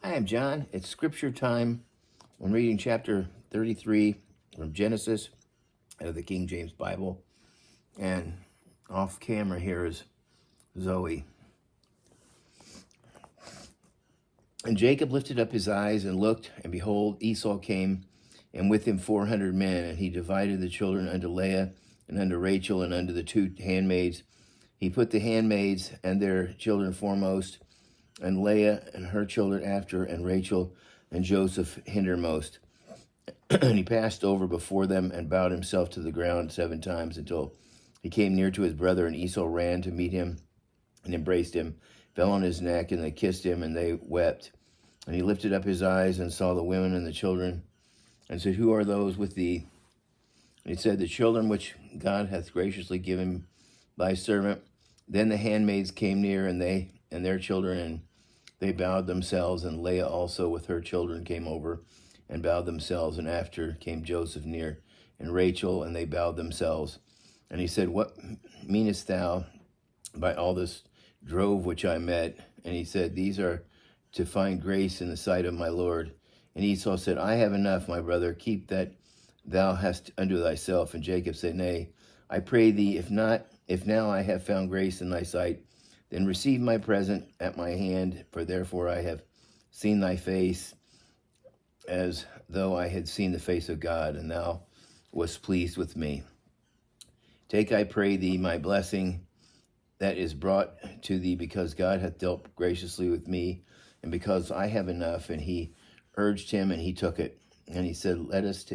Hi, I'm John. It's scripture time. I'm reading chapter 33 from Genesis out of the King James Bible. And off camera here is Zoe. And Jacob lifted up his eyes and looked, and behold, Esau came, and with him 400 men. And he divided the children unto Leah, and unto Rachel, and unto the two handmaids. He put the handmaids and their children foremost, and Leah and her children after, and Rachel and Joseph hindermost. And he passed over before them and bowed himself to the ground 7 times until he came near to his brother. And Esau ran to meet him and embraced him, fell on his neck, and they kissed him, and they wept. And he lifted up his eyes and saw the women and the children, and said, Who are those with thee? And he said, The children which God hath graciously given thy servant. Then the handmaids came near, and they and their children, and they bowed themselves, and Leah also with her children came over and bowed themselves. And after came Joseph near, and Rachel, and they bowed themselves. And he said, What meanest thou by all this drove which I met? And he said, These are to find grace in the sight of my Lord. And Esau said, I have enough, my brother, keep that thou hast unto thyself. And Jacob said, Nay, I pray thee, if now I have found grace in thy sight, then receive my present at my hand, for therefore I have seen thy face, as though I had seen the face of God, and thou wast pleased with me. Take, I pray thee, my blessing that is brought to thee, because God hath dealt graciously with me, and because I have enough. And he urged him, and he took it. And he said, Let us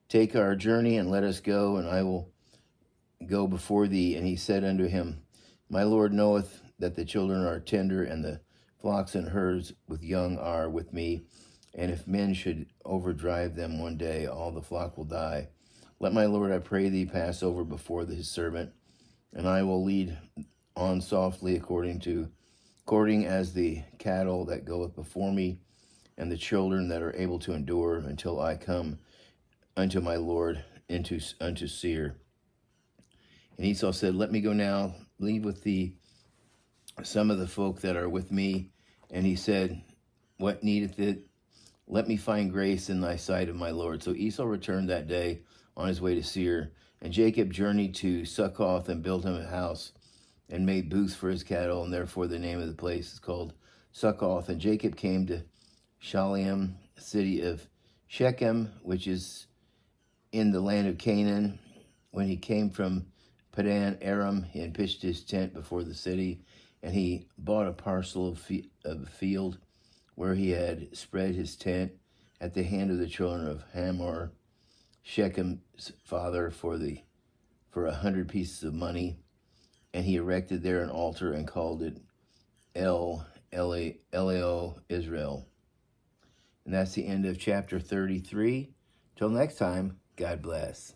take our journey, and let us go, and I will go before thee. And he said unto him, My Lord knoweth that the children are tender, and the flocks and herds with young are with me. And if men should overdrive them one day, all the flock will die. Let my Lord, I pray thee, pass over before his servant, and I will lead on softly according as the cattle that goeth before me, and the children that are able to endure, until I come unto my Lord unto Seir. And Esau said, Let me go now, leave with thee some of the folk that are with me. And he said, What needeth it? Let me find grace in thy sight of my Lord. So Esau returned that day on his way to Seir. And Jacob journeyed to Succoth, and built him a house, and made booths for his cattle, and therefore the name of the place is called Succoth. And Jacob came to Shalem, city of Shechem, which is in the land of Canaan. When he came from Padan Aram, he had pitched his tent before the city, and he bought a parcel of a field where he had spread his tent at the hand of the children of Hamor, Shechem's father, for 100 pieces of money. And he erected there an altar and called it Elio Israel. And that's the end of chapter 33. Till next time, God bless.